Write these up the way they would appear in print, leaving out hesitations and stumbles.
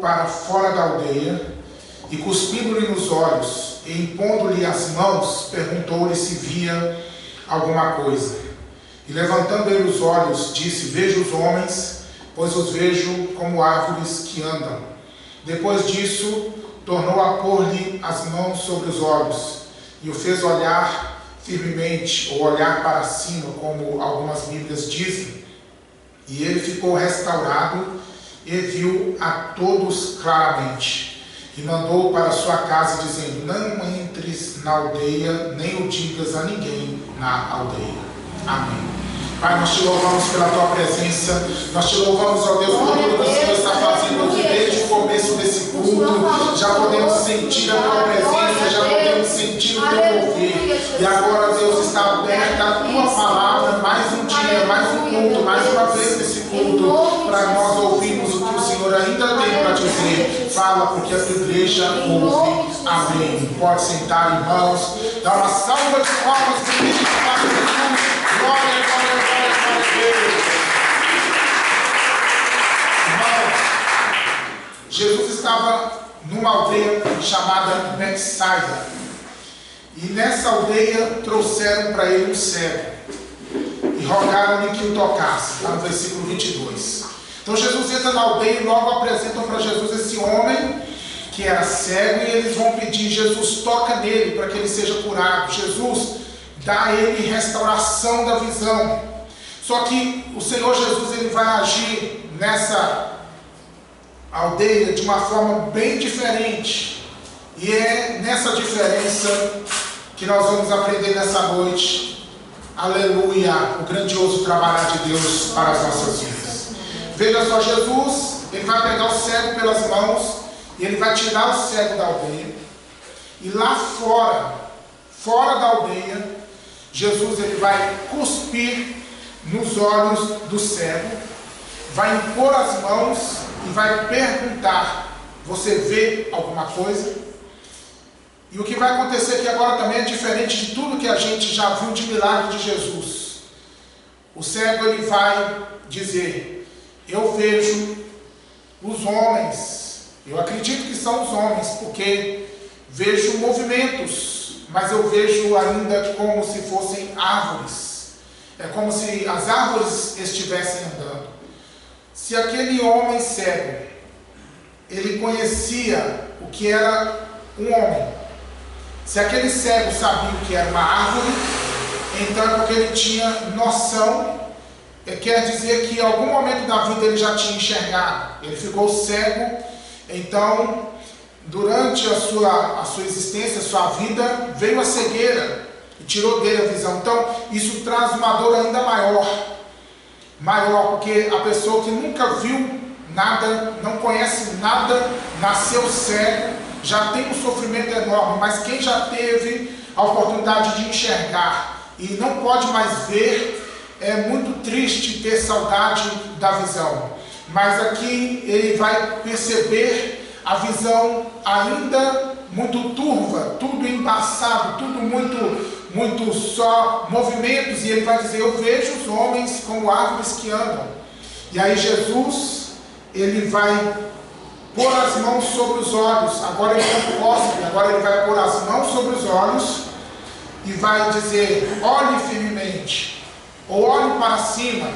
para fora da aldeia e, cuspindo-lhe nos olhos e impondo-lhe as mãos, perguntou-lhe se via alguma coisa. E levantando ele os olhos, disse: vejo os homens, pois os vejo como árvores que andam. Depois disso, tornou a pôr-lhe as mãos sobre os olhos e o fez olhar firmemente, ou olhar para cima, como algumas Bíblias dizem. E ele ficou restaurado e viu a todos claramente. E mandou para sua casa, dizendo: não entres na aldeia, nem o digas a ninguém na aldeia. Amém. Pai, nós te louvamos pela tua presença, nós te louvamos, ó Deus, por tudo que o Senhor está fazendo aqui desde o começo desse culto. Já podemos sentir a tua presença, já podemos sentir o teu mover. E agora, Deus, está aberta a tua palavra, mais um dia, mais um culto, mais uma vez nesse culto, para nós ouvirmos o que o Senhor ainda tem para dizer. Fala, porque a tua igreja ouve. Amém. Pode sentar, irmãos. Dá uma salva de palmas para Jesus. Glória, glória, glória, glória a Deus. Irmão, Jesus estava numa aldeia chamada Betsaida. E nessa aldeia trouxeram para ele um cego e rogaram-lhe que o tocasse. Está no versículo 22. Então Jesus entra na aldeia e logo apresentam para Jesus esse homem que era cego, e eles vão pedir: Jesus, toca nele para que ele seja curado. Jesus, dá a ele restauração da visão. Só que o Senhor Jesus, ele vai agir nessa aldeia de uma forma bem diferente. E é nessa diferença que nós vamos aprender nessa noite, aleluia, o grandioso trabalhar de Deus para as nossas vidas. Veja só, Jesus, ele vai pegar o cego pelas mãos e ele vai tirar o cego da aldeia. E lá fora da aldeia, Jesus, ele vai cuspir nos olhos do cego, vai impor as mãos e vai perguntar: você vê alguma coisa? E o que vai acontecer aqui agora também é diferente de tudo que a gente já viu de milagre de Jesus. O cego, ele vai dizer: eu vejo os homens, eu acredito que são os homens, porque vejo movimentos, mas eu vejo ainda como se fossem árvores. É como se as árvores estivessem andando. Se aquele homem cego, ele conhecia o que era um homem, se aquele cego sabia o que era uma árvore, então é porque ele tinha noção, quer dizer que em algum momento da vida ele já tinha enxergado. Ele ficou cego, então durante a sua existência, a sua vida, veio a cegueira e tirou dele a visão. Então isso traz uma dor ainda maior, porque a pessoa que nunca viu nada, não conhece nada, nasceu cego, já tem um sofrimento enorme. Mas quem já teve a oportunidade de enxergar e não pode mais ver, é muito triste ter saudade da visão. Mas aqui ele vai perceber a visão ainda muito turva, tudo embaçado, tudo muito só movimentos, e ele vai dizer: eu vejo os homens como árvores que andam. E aí Jesus, ele vai pôr as mãos sobre os olhos. Agora ele não cospe, agora ele vai pôr as mãos sobre os olhos e vai dizer: olhe firmemente, ou olhe para cima,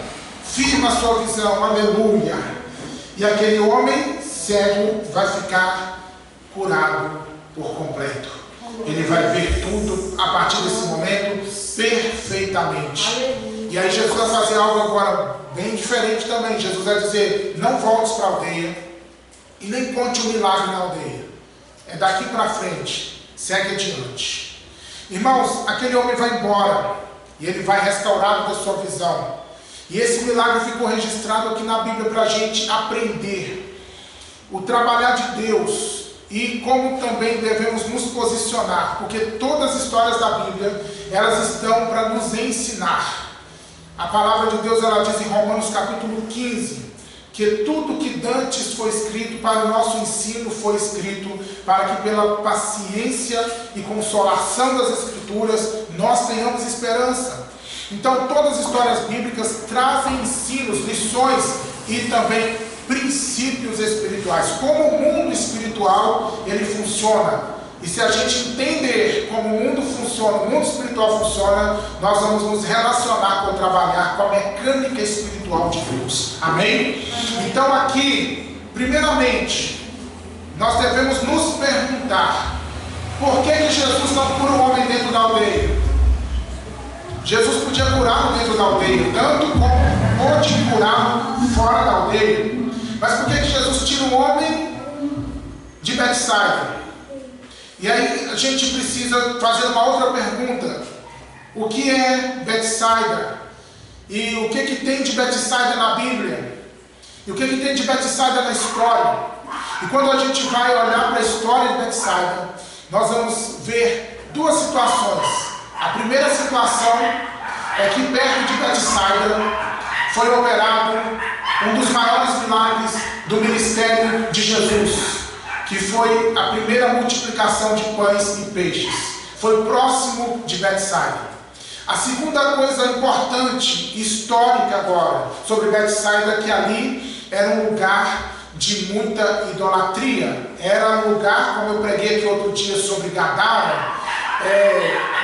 firma a sua visão, aleluia. E aquele homem cego vai ficar curado por completo. Ele vai ver tudo a partir desse momento perfeitamente. E aí Jesus vai fazer algo agora bem diferente também. Jesus vai dizer: não voltes para a aldeia e nem conte o milagre na aldeia. É daqui para frente, segue adiante. Irmãos, aquele homem vai embora e ele vai restaurado da sua visão. E esse milagre ficou registrado aqui na Bíblia para a gente aprender o trabalhar de Deus e como também devemos nos posicionar, porque todas as histórias da Bíblia, elas estão para nos ensinar. A palavra de Deus, ela diz em Romanos capítulo 15, que tudo que dantes foi escrito para o nosso ensino foi escrito para que pela paciência e consolação das Escrituras nós tenhamos esperança. Então todas as histórias bíblicas trazem ensinos, lições e também princípios espirituais, como o mundo espiritual ele funciona. E se a gente entender como o mundo funciona, o mundo espiritual funciona, nós vamos nos relacionar com trabalhar com a mecânica espiritual de Deus. Amém? Então aqui, primeiramente, nós devemos nos perguntar: por que Jesus não cura o homem dentro da aldeia? Jesus podia curá-lo dentro da aldeia, tanto como pode curá-lo fora da aldeia. Mas por que Jesus tira o homem de Betsaida? E aí a gente precisa fazer uma outra pergunta: o que é Betsaida? E o que tem de Betsaida na Bíblia? E o que tem de Betsaida na história? E quando a gente vai olhar para a história de Betsaida, nós vamos ver duas situações. A primeira situação é que perto de Betsaida foi operado um dos maiores milagres do ministério de Jesus, que foi a primeira multiplicação de pães e peixes. Foi próximo de Betsaida. A segunda coisa importante, histórica agora, sobre Betsaida, é que ali era um lugar de muita idolatria. Era um lugar, como eu preguei aqui outro dia sobre Gadara,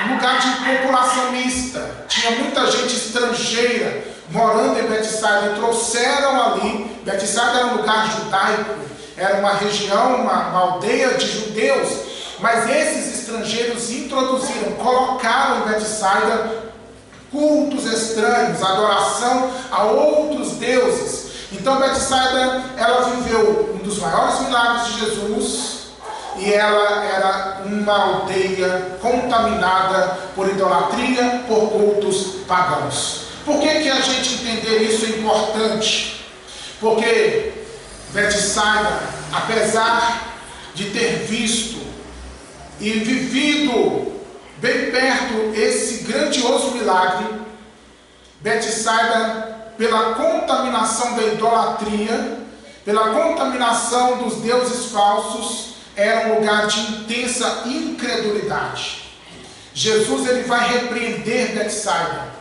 um lugar de população mista. Tinha muita gente estrangeira morando em Betsaida e trouxeram ali. Betsaida era um lugar judaico, era uma região, uma aldeia de judeus, mas esses estrangeiros introduziram, colocaram em Betsaida cultos estranhos, adoração a outros deuses. Então Betsaida, ela viveu um dos maiores milagres de Jesus, e ela era uma aldeia contaminada por idolatria, por cultos pagãos. Por que a gente entender isso é importante? Porque Betsaida, apesar de ter visto e vivido bem perto esse grandioso milagre, Betsaida, pela contaminação da idolatria, pela contaminação dos deuses falsos, era um lugar de intensa incredulidade. Jesus ele vai repreender Betsaida.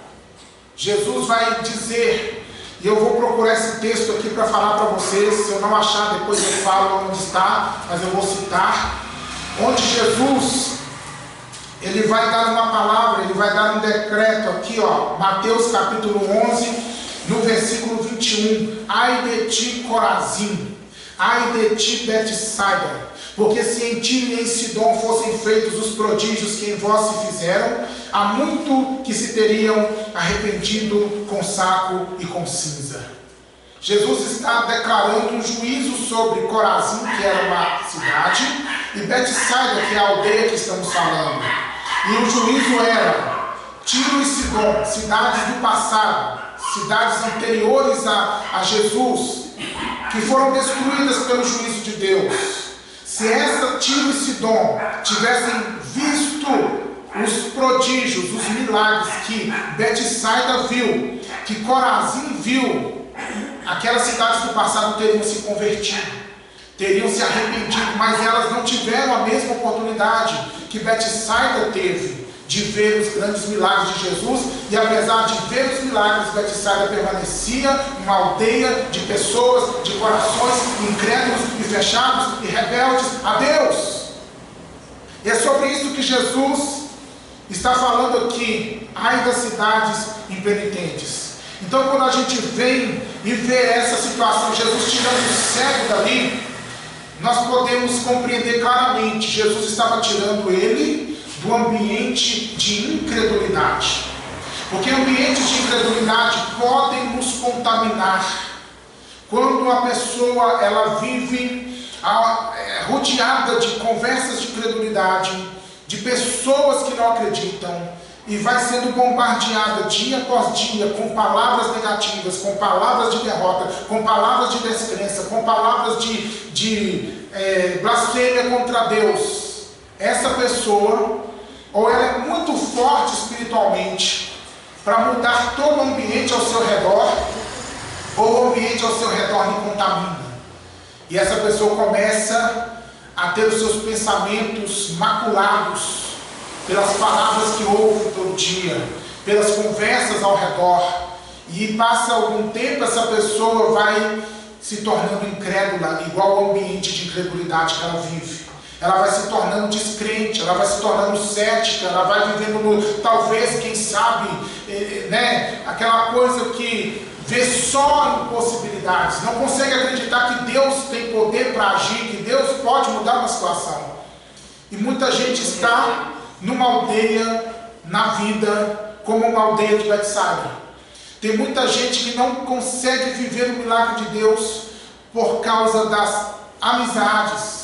Jesus vai dizer, e eu vou procurar esse texto aqui para falar para vocês, se eu não achar depois eu falo onde está, mas eu vou citar, onde Jesus ele vai dar uma palavra, ele vai dar um decreto aqui, ó, Mateus capítulo 11, no versículo 21, ai de ti Corazim, ai de ti Betsaida, porque se em Tiro e em Sidom fossem feitos os prodígios que em vós se fizeram, há muito que se teriam arrependido com saco e com cinza. Jesus está declarando um juízo sobre Corazim, que era uma cidade, e Betsaida, que é a aldeia que estamos falando. E o juízo era Tiro e Sidom, cidades do passado, cidades anteriores a Jesus, que foram destruídas pelo juízo de Deus. Se essa Tiro e Sidom tivessem visto os prodígios, os milagres que Betsaida viu, que Corazim viu, aquelas cidades do passado teriam se convertido, teriam se arrependido, mas elas não tiveram a mesma oportunidade que Betsaida teve de ver os grandes milagres de Jesus, e apesar de ver os milagres, Betsaida permanecia uma aldeia de pessoas, de corações incrédulos e fechados e rebeldes a Deus. E é sobre isso que Jesus está falando aqui, ai das cidades impenitentes. Então quando a gente vem e vê essa situação, Jesus tirando o cego dali, nós podemos compreender claramente, Jesus estava tirando ele do ambiente de incredulidade, porque ambientes de incredulidade podem nos contaminar. Quando a pessoa ela vive rodeada de conversas de incredulidade, de pessoas que não acreditam, e vai sendo bombardeada dia após dia com palavras negativas, com palavras de derrota, com palavras de descrença, com palavras de blasfêmia contra Deus, essa pessoa, ou ela é muito forte espiritualmente para mudar todo o ambiente ao seu redor, ou o ambiente ao seu redor lhe contamina. E essa pessoa começa a ter os seus pensamentos maculados pelas palavras que ouve todo dia, pelas conversas ao redor. E passa algum tempo, essa pessoa vai se tornando incrédula, igual ao ambiente de incredulidade que ela vive. Ela vai se tornando descrente, ela vai se tornando cética, ela vai vivendo, talvez, quem sabe, aquela coisa que vê só impossibilidades, não consegue acreditar que Deus tem poder para agir, que Deus pode mudar uma situação. E muita gente está numa aldeia, na vida, como uma aldeia de Betsaida. Tem muita gente que não consegue viver o milagre de Deus por causa das amizades,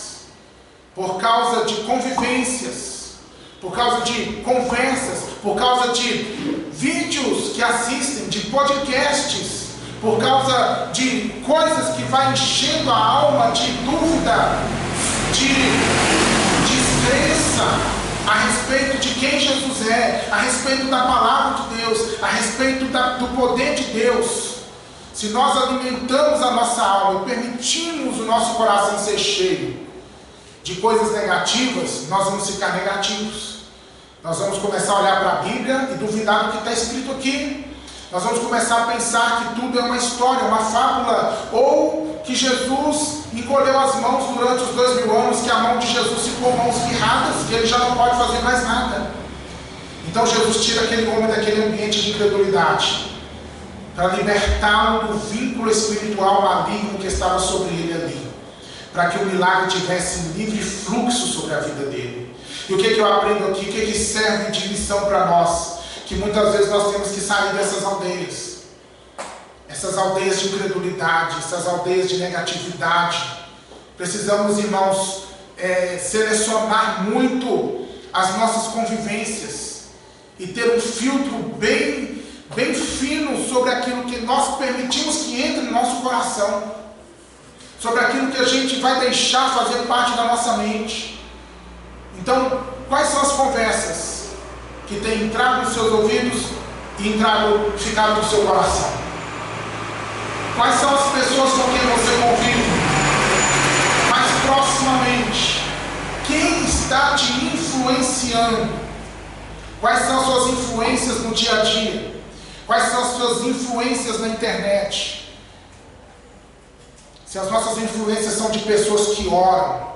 por causa de convivências, por causa de conversas, por causa de vídeos que assistem, de podcasts, por causa de coisas que vai enchendo a alma de dúvida, de descrença a respeito de quem Jesus é, a respeito da palavra de Deus, a respeito do poder de Deus. Se nós alimentamos a nossa alma e permitimos o nosso coração ser cheio de coisas negativas, nós vamos ficar negativos. Nós vamos começar a olhar para a Bíblia e duvidar do que está escrito aqui. Nós vamos começar a pensar que tudo é uma história, uma fábula, ou que Jesus encolheu as mãos durante os 2000 anos, que a mão de Jesus ficou mãos mirradas, que ele já não pode fazer mais nada. Então Jesus tira aquele homem daquele ambiente de incredulidade, para libertá-lo do vínculo espiritual maligno que estava sobre ele ali, para que o milagre tivesse livre fluxo sobre a vida dele. E o que eu aprendo aqui? O que serve de lição para nós? Que muitas vezes nós temos que sair dessas aldeias de incredulidade, essas aldeias de negatividade. Precisamos, irmãos, selecionar muito as nossas convivências e ter um filtro bem fino sobre aquilo que nós permitimos que entre no nosso coração, sobre aquilo que a gente vai deixar fazer parte da nossa mente. Então, quais são as conversas que têm entrado nos seus ouvidos e ficado no seu coração? Quais são as pessoas com quem você convive mais proximamente? Quem está te influenciando? Quais são as suas influências no dia a dia? Quais são as suas influências na internet? Se as nossas influências são de pessoas que oram,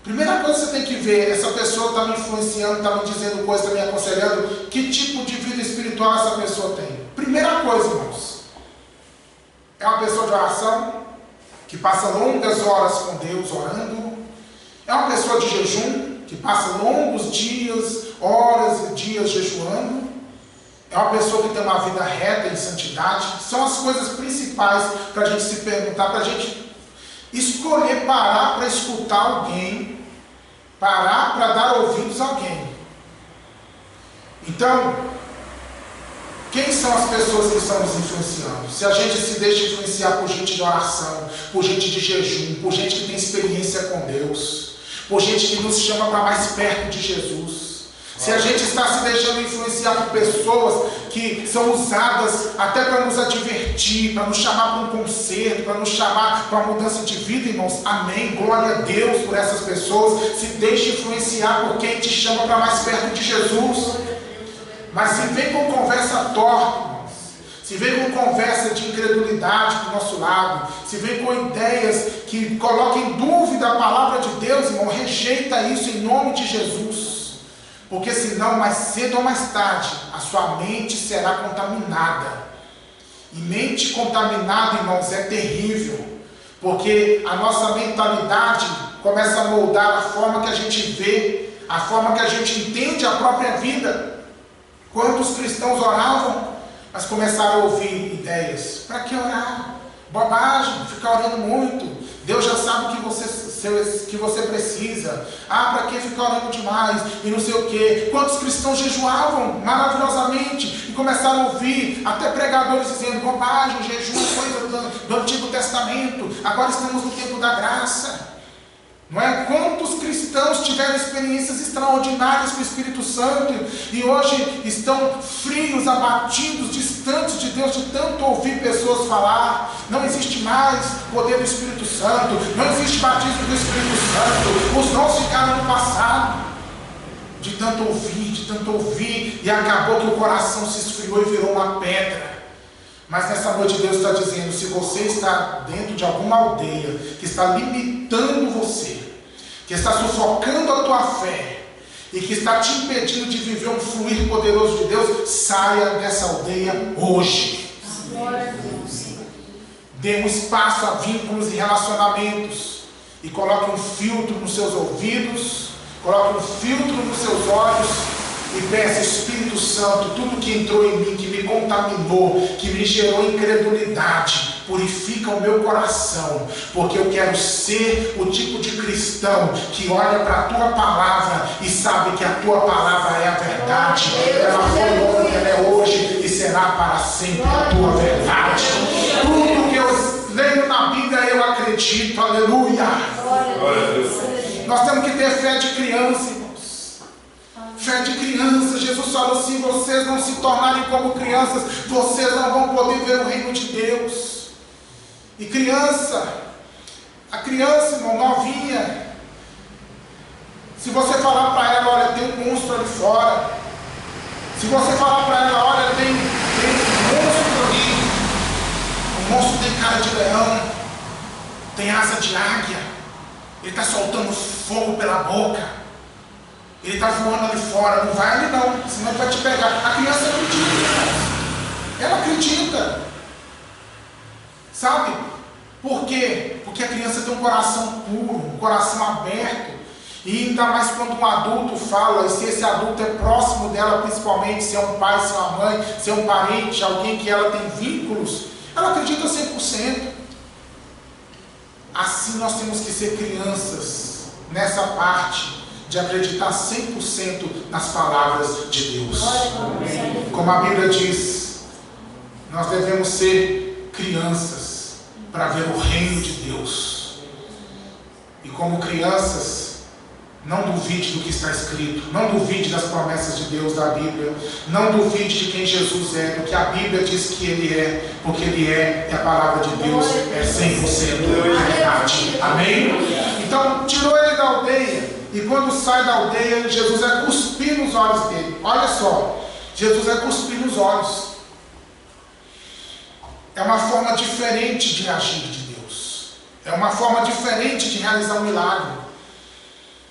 primeira coisa que você tem que ver, essa pessoa está me influenciando, está me dizendo coisas, está me aconselhando, que tipo de vida espiritual essa pessoa tem? Primeira coisa, irmãos, é uma pessoa de oração, que passa longas horas com Deus orando? É uma pessoa de jejum, que passa longos dias, horas e dias jejuando? É uma pessoa que tem uma vida reta em santidade? São as coisas principais para a gente se perguntar, para a gente escolher parar para escutar alguém, parar para dar ouvidos a alguém. Então, quem são as pessoas que estão nos influenciando? Se a gente se deixa influenciar por gente de oração, por gente de jejum, por gente que tem experiência com Deus, por gente que nos chama para mais perto de Jesus, se a gente está se deixando influenciar por pessoas que são usadas até para nos advertir, para nos chamar para um conserto, para nos chamar para uma mudança de vida, irmãos, amém, glória a Deus por essas pessoas. Se deixe influenciar por quem te chama para mais perto de Jesus. Mas se vem com conversa torta, irmãos, se vem com conversa de incredulidade do nosso lado, se vem com ideias que colocam em dúvida a palavra de Deus, irmão, rejeita isso em nome de Jesus. Porque senão, mais cedo ou mais tarde, a sua mente será contaminada. E mente contaminada, irmãos, é terrível. Porque a nossa mentalidade começa a moldar a forma que a gente vê, a forma que a gente entende a própria vida. Quantos cristãos oravam, mas começaram a ouvir ideias? Para que orar? Bobagem, ficar orando muito. Deus já sabe o que você precisa. Para que ficar orando demais? E não sei o que. Quantos cristãos jejuavam maravilhosamente e começaram a ouvir até pregadores dizendo bobagem, jejum, coisa do Antigo Testamento. Agora estamos no tempo da graça. Não é? Quantos cristãos tiveram experiências extraordinárias com o Espírito Santo e hoje estão frios, abatidos, distantes de Deus, de tanto ouvir pessoas falar. Não existe mais poder do Espírito Santo, não existe batismo do Espírito Santo, os dons ficaram no passado. De tanto ouvir, e acabou que o coração se esfriou e virou uma pedra. Mas nessa noite Deus está dizendo, se você está dentro de alguma aldeia que está limitando você, que está sufocando a tua fé e que está te impedindo de viver um fluir poderoso de Deus, saia dessa aldeia hoje. Dê um espaço a vínculos e relacionamentos e coloque um filtro nos seus ouvidos, coloque um filtro nos seus olhos e peça, Espírito Santo, tudo que entrou em mim, que me contaminou, que me gerou incredulidade, purifica o meu coração, porque eu quero ser o tipo de cristão que olha para a tua palavra e sabe que a tua palavra é a verdade. Ela foi ontem, ela é hoje e será para sempre a tua verdade. Tudo que eu leio na Bíblia eu acredito, aleluia. Nós temos que ter fé de criança, irmãos. Fé de criança. Jesus falou, se vocês não se tornarem como crianças, vocês não vão poder ver o reino de Deus. E criança, a criança, irmão, novinha, se você falar para ela, olha, tem um monstro ali fora, se você falar para ela, olha, tem um monstro ali, o monstro tem cara de leão, tem asa de águia, ele está soltando fogo pela boca, ele está voando ali fora, não vai ali não, senão ele vai te pegar. A criança acredita, ela acredita, sabe? Por quê? Porque a criança tem um coração puro, um coração aberto, e ainda mais quando um adulto fala, e se esse adulto é próximo dela, principalmente se é um pai, se é uma mãe, se é um parente, alguém que ela tem vínculos, ela acredita 100%. Assim nós temos que ser crianças nessa parte de acreditar 100% nas palavras de Deus. Como a Bíblia diz, nós devemos ser crianças para ver o reino de Deus. E como crianças, não duvide do que está escrito, não duvide das promessas de Deus da Bíblia, não duvide de quem Jesus é, do que a Bíblia diz que Ele é, porque Ele é, e a palavra de Deus é 100% verdade. Amém? Então, tirou ele da aldeia, e quando sai da aldeia, Jesus é cuspir nos olhos dele. Olha só, Jesus é cuspir nos olhos. É uma forma diferente de agir de Deus, é uma forma diferente de realizar um milagre.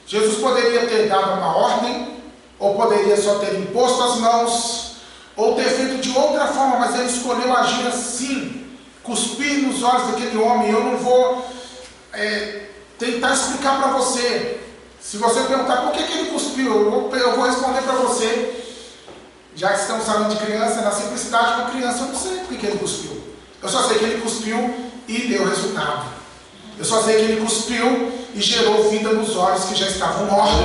Jesus poderia ter dado uma ordem, ou poderia só ter imposto as mãos, ou ter feito de outra forma, mas ele escolheu agir assim, cuspir nos olhos daquele homem. Eu não vou tentar explicar para você. Se você perguntar por que ele cuspiu, eu vou responder para você. Já que estamos falando de criança, na simplicidade de uma criança, eu não sei por que ele cuspiu. Eu só sei que ele cuspiu e deu resultado. Eu só sei que ele cuspiu e gerou vida nos olhos que já estavam mortos.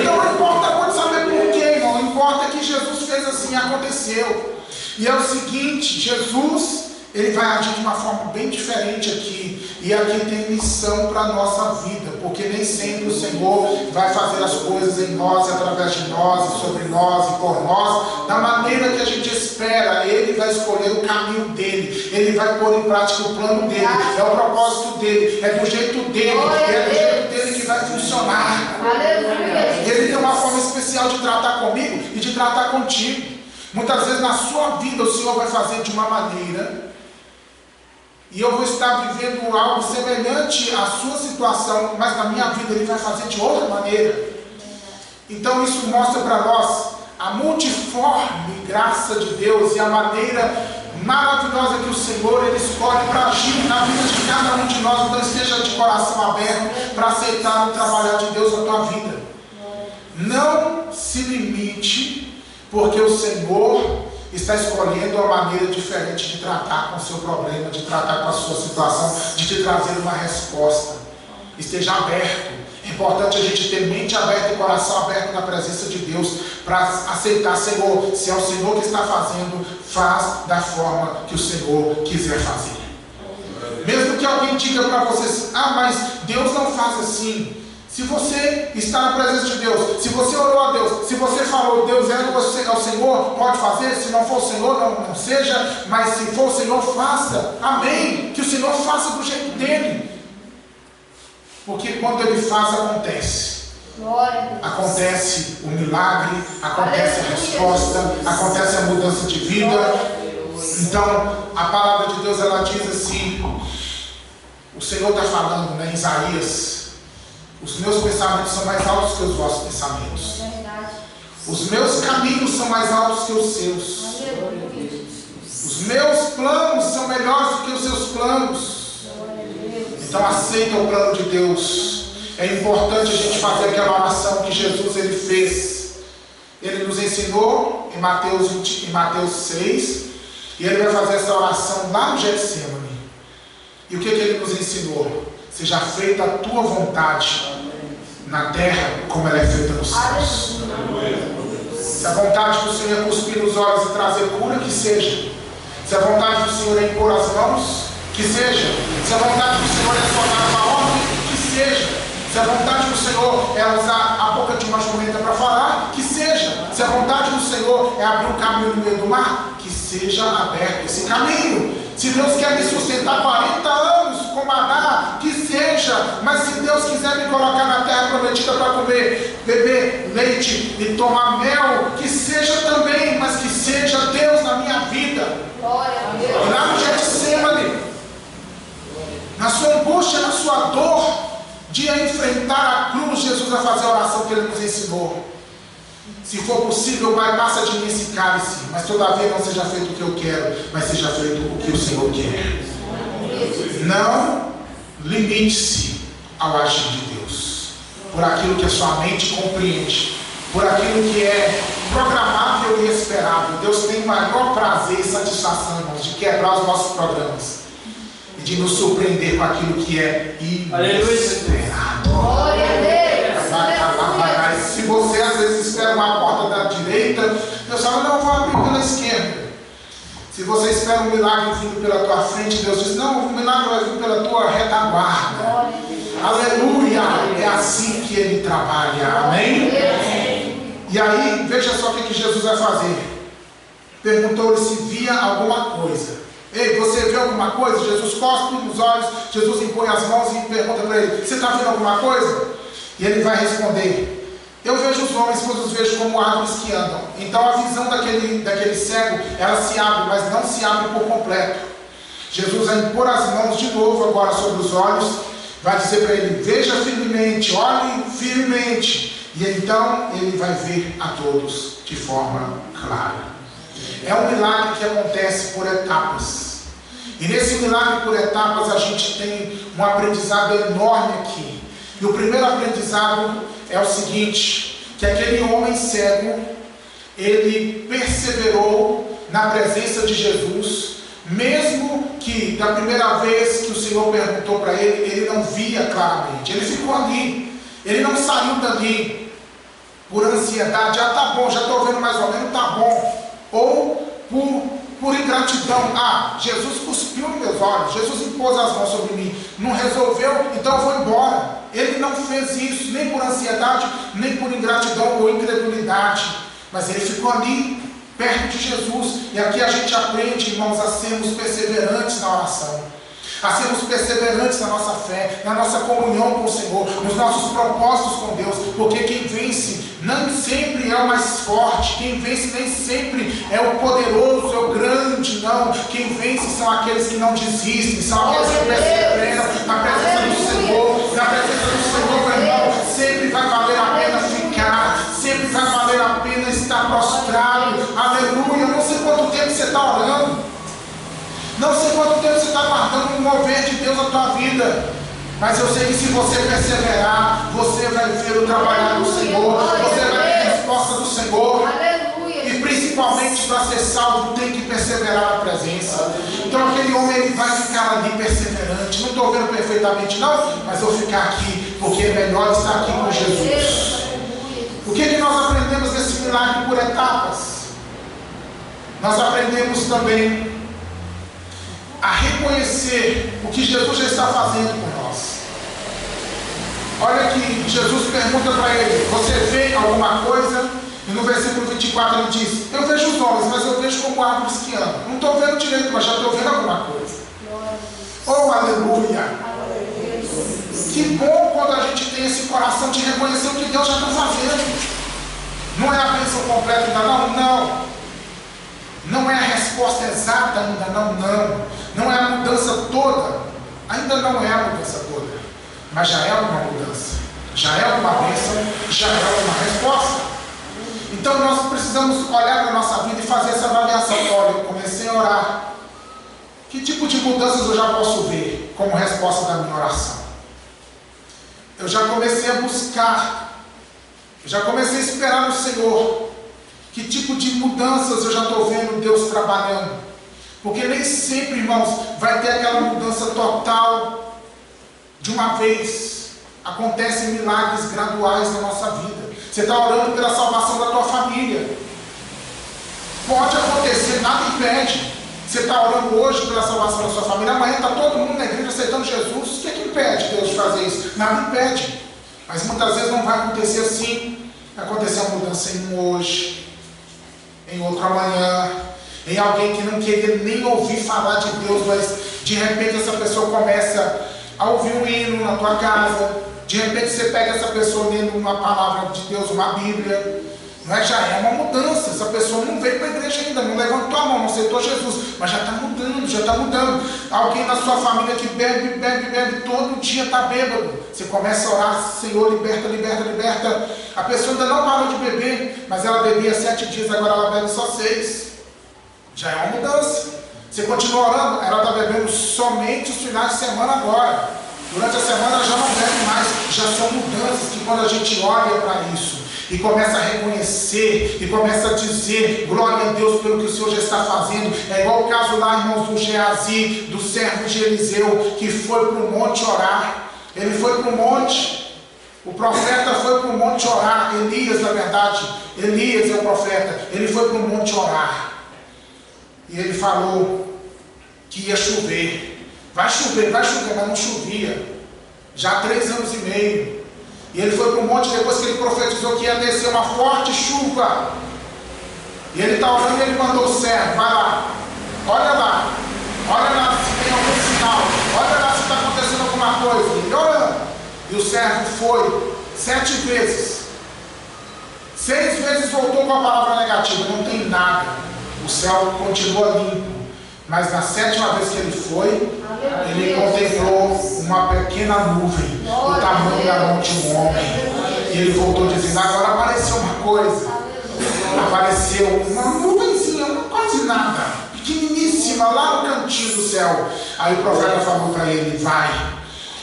Então não importa muito saber por quê, irmão. Não importa que Jesus fez assim, aconteceu. E é o seguinte, Jesus, ele vai agir de uma forma bem diferente aqui. E aqui tem missão para a nossa vida. Porque nem sempre o Senhor vai fazer as coisas em nós, através de nós, e sobre nós, e por nós, da maneira que a gente espera. Ele vai escolher o caminho dele. Ele vai pôr em prática o plano dele. É o propósito dele. É do jeito dele. É do jeito dele que vai funcionar. Ele tem uma forma especial de tratar comigo e de tratar contigo. Muitas vezes na sua vida o Senhor vai fazer de uma maneira, e eu vou estar vivendo algo semelhante à sua situação, mas na minha vida Ele vai fazer de outra maneira. Então isso mostra para nós a multiforme graça de Deus e a maneira maravilhosa que o Senhor Ele escolhe para agir na vida de cada um de nós. Então esteja de coração aberto para aceitar o trabalhar de Deus na tua vida. Não se limite, porque o Senhor está escolhendo uma maneira diferente de tratar com o seu problema, de tratar com a sua situação, de te trazer uma resposta. Esteja aberto. É importante a gente ter mente aberta e coração aberto na presença de Deus para aceitar, Senhor, se é o Senhor que está fazendo, faz da forma que o Senhor quiser fazer. Mesmo que alguém diga para você assim, mas Deus não faz assim. Se você está na presença de Deus, se você orou a Deus, se você falou, Deus é o Senhor, pode fazer. Se não for o Senhor, não seja. Mas se for o Senhor, faça. Amém. Que o Senhor faça do jeito dele. Porque quando Ele faz, acontece. Acontece o milagre, acontece a resposta, acontece a mudança de vida. Então, a palavra de Deus, ela diz assim, o Senhor está falando, né, em Isaías, os meus pensamentos são mais altos que os vossos pensamentos. Os meus caminhos são mais altos que os seus. Os meus planos são melhores do que os seus planos. Então aceita o plano de Deus. É importante a gente fazer aquela oração que Jesus ele fez. Ele nos ensinou em Mateus 6. E ele vai fazer essa oração lá no Getsemane. E o que ele nos ensinou? Seja feita a tua vontade na terra como ela é feita nos céus. Se a vontade do Senhor é cuspir nos olhos e trazer cura, que seja. Se a vontade do Senhor é impor as mãos, que seja. Se a vontade do Senhor é sonar uma ordem, que seja. Se a vontade do Senhor é usar a boca de uma jumenta para falar, que seja. Se a vontade do Senhor é abrir um caminho no meio do mar, que seja aberto esse caminho. Se Deus quer me sustentar 40 anos com maná, que seja. Mas se Deus quiser me colocar na terra prometida para comer, beber leite e tomar mel, que seja também, mas que seja Deus na minha vida. Glória a Deus. Lá no Getsemane, na sua angústia, na sua dor, de enfrentar a cruz, Jesus vai fazer a oração que ele nos ensinou. Se for possível, Pai, passa de mim esse cálice, mas todavia não seja feito o que eu quero, mas seja feito o que o Senhor quer. Não limite-se ao agir de Deus, por aquilo que a sua mente compreende, por aquilo que é programável e esperável. Deus tem o maior prazer e satisfação, irmãos, de quebrar os nossos programas e de nos surpreender com aquilo que é inesperado. Glória a Deus. Se você às vezes espera uma porta da direita, Deus fala, não, eu vou abrir pela esquerda. Se você espera um milagre vindo pela tua frente, Deus diz, não, o milagre vai vir pela tua retaguarda. Aleluia! É assim que ele trabalha. Amém? E aí, veja só o que Jesus vai fazer. Perguntou-lhe se via alguma coisa. Ei, você vê alguma coisa? Jesus cospe nos olhos, Jesus impõe as mãos e pergunta para ele, você está vendo alguma coisa? E ele vai responder, eu vejo os homens, pois os vejo como árvores que andam. Então a visão daquele cego, ela se abre, mas não se abre por completo. Jesus vai impor as mãos de novo agora sobre os olhos, vai dizer para ele, veja firmemente, olhe firmemente. E então ele vai ver a todos de forma clara. É um milagre que acontece por etapas. E nesse milagre por etapas a gente tem um aprendizado enorme aqui. E o primeiro aprendizado é o seguinte, que aquele homem cego, ele perseverou na presença de Jesus, mesmo que da primeira vez que o Senhor perguntou para ele, ele não via claramente, ele ficou ali, ele não saiu dali por ansiedade, tá bom, já estou vendo mais ou menos, tá bom, ou por ingratidão, Jesus cuspiu nos meus olhos, Jesus impôs as mãos sobre mim, não resolveu, então eu vou embora. Ele não fez isso, nem por ansiedade, nem por ingratidão ou incredulidade, mas ele ficou ali, perto de Jesus. E aqui a gente aprende, irmãos, a sermos perseverantes na oração, a sermos perseverantes na nossa fé, na nossa comunhão com o Senhor, nos nossos propósitos com Deus, porque quem vence nem sempre é o mais forte, quem vence nem sempre é o poderoso, é o grande, não. Quem vence são aqueles que não desistem, são aqueles que perseveram na presença do Senhor. Na presença do Senhor, meu irmão, sempre vai valer a pena ficar, sempre vai valer a pena estar prostrado. Aleluia. Eu não sei quanto tempo você está orando, não sei quanto tempo você está guardando o mover de Deus na tua vida, mas eu sei que se você perseverar, você vai ver o trabalhar do Senhor, você vai ter a resposta do Senhor. E principalmente para ser salvo tem que perseverar na presença. Então aquele homem ele vai ficar ali perseverante. Não estou vendo perfeitamente não, mas eu vou ficar aqui, porque é melhor estar aqui com Jesus. O que nós aprendemos nesse milagre por etapas? Nós aprendemos também a reconhecer o que Jesus já está fazendo por nós. Olha que Jesus pergunta para ele, você vê alguma coisa? E no versículo 24 ele diz, eu vejo os homens, mas eu vejo como árvores que andam. Não estou vendo direito, mas já estou vendo alguma coisa. Oh, aleluia! Que bom quando a gente tem esse coração de reconhecer o que Deus já está fazendo. Não é a bênção completa ainda não? Não. Não é a resposta exata ainda, não é a mudança toda, ainda não é a mudança toda, mas já é uma mudança, já é uma bênção, já é uma resposta. Então nós precisamos olhar para a nossa vida e fazer essa avaliação. Olha, eu comecei a orar, que tipo de mudanças eu já posso ver como resposta da minha oração? Eu já comecei a buscar, eu já comecei a esperar no Senhor. Que tipo de mudanças eu já estou vendo Deus trabalhando? Porque nem sempre, irmãos, vai ter aquela mudança total de uma vez. Acontecem milagres graduais na nossa vida. Você está orando pela salvação da tua família. Pode acontecer, nada impede. Você está orando hoje pela salvação da sua família, amanhã está todo mundo na igreja aceitando Jesus. O que é que impede Deus de fazer isso? Nada impede. Mas muitas vezes não vai acontecer assim. Vai acontecer uma mudança em um hoje, em outro amanhã, em alguém que não queria nem ouvir falar de Deus, mas de repente essa pessoa começa a ouvir um hino na tua casa, de repente você pega essa pessoa lendo uma palavra de Deus, uma Bíblia, não é? Já é uma mudança. Essa pessoa não veio para a igreja ainda, não levantou a mão, não aceitou Jesus, mas já está mudando, já está mudando. Alguém na sua família que bebe, todo dia está bêbado, você começa a orar, Senhor, liberta, liberta, liberta. A pessoa ainda não parou de beber, mas ela bebia 7 dias, agora ela bebe só 6. Já é uma mudança. Você continua orando, ela está bebendo somente os finais de semana agora. Durante a semana ela já não bebe mais. Já são mudanças que quando a gente olha para isso e começa a reconhecer e começa a dizer glória a Deus pelo que o Senhor já está fazendo. É igual o caso lá, irmãos, do Geazi, do servo de Eliseu, que foi para o monte orar. Ele foi para o monte, o profeta foi para o monte orar. Elias, na verdade, Elias é o profeta. Ele foi para o monte orar e ele falou que ia chover. Vai chover, mas não chovia já há 3 anos e meio. E ele foi para o monte depois que ele profetizou que ia descer uma forte chuva. E ele está orando e ele mandou o servo: vai lá, olha lá se tem algum sinal, olha lá se está acontecendo alguma coisa. E ele orando. E o servo foi 7 vezes. 6 vezes voltou com a palavra negativa: não tem nada, o céu continua limpo. Mas na 7ª vez que ele foi, ele contemplou uma pequena nuvem do tamanho da mão de um homem. E ele voltou dizendo: agora apareceu uma coisa. Apareceu uma nuvenzinha, quase nada, pequeniníssima, lá no cantinho do céu. Aí o profeta falou para ele: vai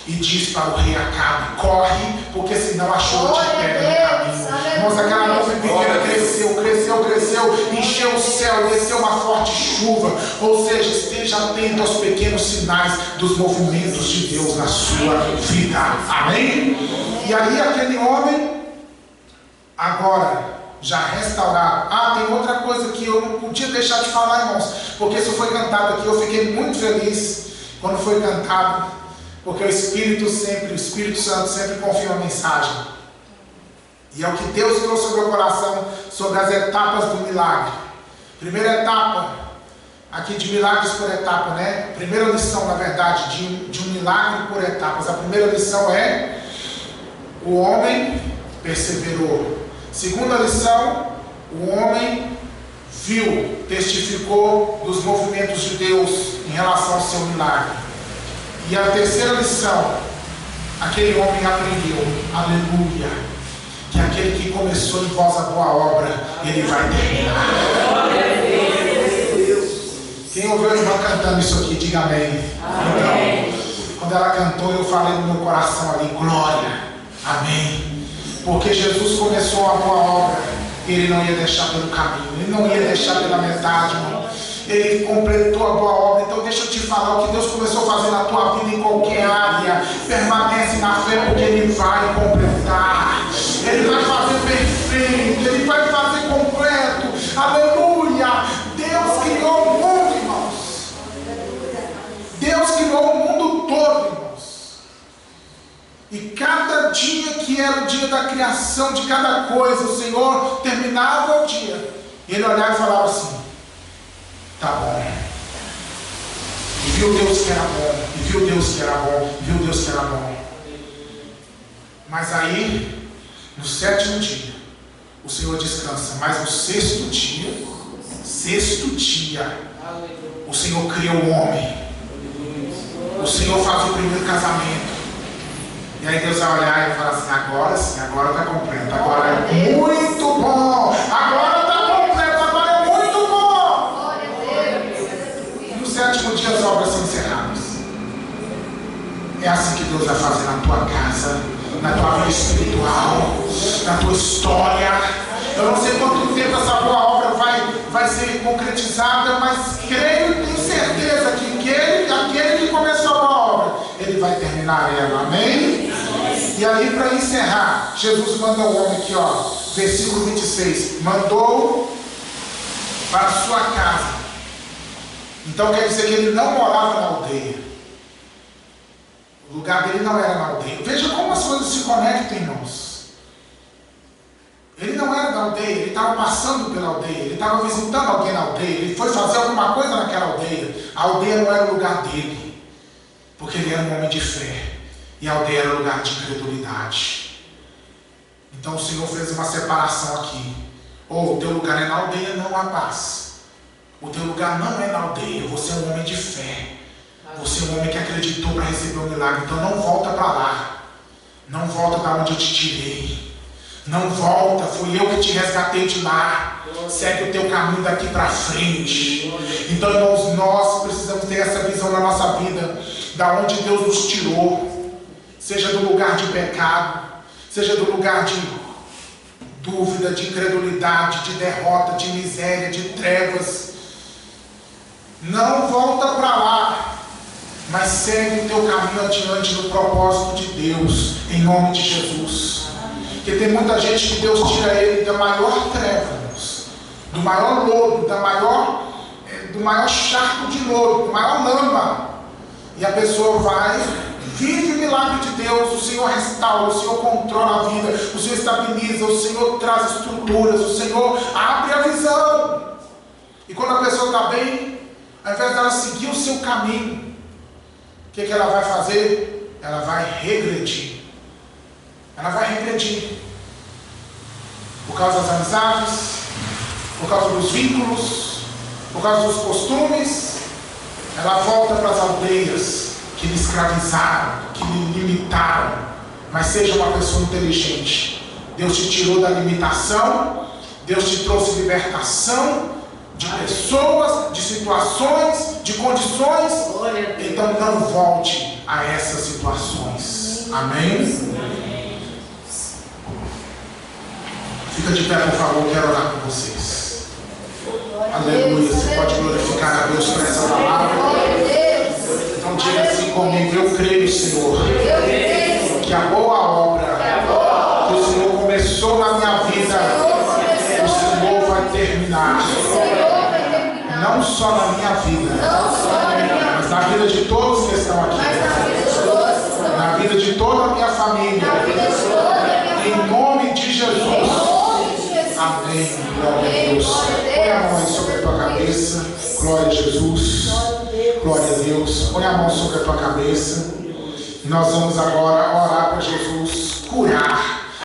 e diz para o rei Acabe: corre, porque senão a chuva te pega no caminho. Irmãos, aquela nuvem pequena cresceu, encheu o céu, desceu uma forte chuva. Ou seja, esteja atento aos pequenos sinais dos movimentos de Deus na sua vida. Amém? E aí aquele homem, agora já restaurado. Tem outra coisa que eu não podia deixar de falar, irmãos, porque isso foi cantado aqui. Eu fiquei muito feliz quando foi cantado, porque o Espírito Santo sempre confia a mensagem. E é o que Deus trouxe sobre o coração, sobre as etapas do milagre. Primeira etapa, aqui de milagres por etapa, né? Primeira lição, na verdade, de um milagre por etapas. A primeira lição é: o homem perseverou. Segunda lição: o homem viu, testificou dos movimentos de Deus em relação ao seu milagre. E a terceira lição: aquele homem aprendeu, aleluia, que aquele que começou em vós a boa obra, ele vai terminar. Quem ouviu a irmã cantando isso aqui, diga amém. Então, quando ela cantou, eu falei no meu coração ali: glória, amém. Porque Jesus começou a boa obra, ele não ia deixar pelo caminho, ele não ia deixar pela metade, irmão. Ele completou a boa obra. Então deixa eu te falar: o que Deus começou a fazer na tua vida, em qualquer área, permanece na fé, porque Ele vai completar. Ele vai fazer perfeito, Ele vai fazer completo. Aleluia! Deus criou o mundo, irmãos. Deus criou o mundo todo, irmãos. E cada dia que era o dia da criação de cada coisa, o Senhor terminava o dia e Ele olhava e falava assim: tá bom. E viu Deus que era bom, e viu Deus que era bom, e viu Deus que era bom. Mas aí, no 7º dia, o Senhor descansa. Mas no 6º dia, sexto dia, o Senhor cria o homem. O Senhor faz o primeiro casamento. E aí Deus vai olhar e falar assim: agora sim, agora está completo. Agora é muito bom. Agora está completo, agora é muito bom. E no sétimo dia as obras são encerradas. É assim que Deus vai fazer na tua casa, na tua vida espiritual, na tua história. Eu não sei quanto tempo essa boa obra vai ser concretizada, mas creio e tenho certeza que aquele que começou a boa obra, ele vai terminar ela. Amém? E aí, para encerrar, Jesus manda o homem aqui, ó, versículo 26, mandou para a sua casa. Então quer dizer que ele não morava na aldeia. O lugar dele não era na aldeia. Veja como as coisas se conectam, irmãos. Ele não era da aldeia, ele estava passando pela aldeia, ele estava visitando alguém na aldeia, ele foi fazer alguma coisa naquela aldeia. A aldeia não era o lugar dele, porque ele era um homem de fé, e a aldeia era o lugar de incredulidade. Então o Senhor fez uma separação aqui. O teu lugar é na aldeia, não, rapaz. O teu lugar não é na aldeia, você é um homem de fé. Você é um homem que acreditou para receber o milagre, então não volta para lá. Não volta para onde eu te tirei. Não volta, fui eu que te resgatei de lá. Segue o teu caminho daqui para frente. Então, irmãos, nós precisamos ter essa visão na nossa vida, da onde Deus nos tirou, seja do lugar de pecado, seja do lugar de dúvida, de incredulidade, de derrota, de miséria, de trevas. Não volta para lá, mas segue o teu caminho adiante no propósito de Deus, em nome de Jesus. Porque tem muita gente que Deus tira ele da maior treva, do maior lodo, do maior charco de lodo, do maior lama. E a pessoa vai, vive o milagre de Deus, o Senhor restaura, o Senhor controla a vida, o Senhor estabiliza, o Senhor traz estruturas, o Senhor abre a visão. E quando a pessoa está bem, ao invés dela seguir o seu caminho, o que ela vai fazer? Ela vai regredir. Ela vai regredir. Por causa das amizades, por causa dos vínculos, por causa dos costumes. Ela volta para as aldeias que lhe escravizaram, que lhe limitaram. Mas seja uma pessoa inteligente. Deus te tirou da limitação, Deus te trouxe libertação de pessoas, de situações, de condições. Então não volte a essas situações. Amém? Fica de pé, por favor, eu quero orar com vocês. Aleluia. Você pode glorificar a Deus por essa palavra. Então diga assim comigo: eu creio, Senhor, que a boa obra que o Senhor começou na minha vida, o Senhor vai terminar. Não só na minha vida, mas na vida de todos que estão aqui, na vida de toda a minha família, em nome de Jesus. Amém. Glória a Deus. Põe a mão aí sobre a tua cabeça. Glória a Jesus. Glória a Deus. Põe a mão sobre a tua cabeça. E nós vamos agora orar para Jesus curar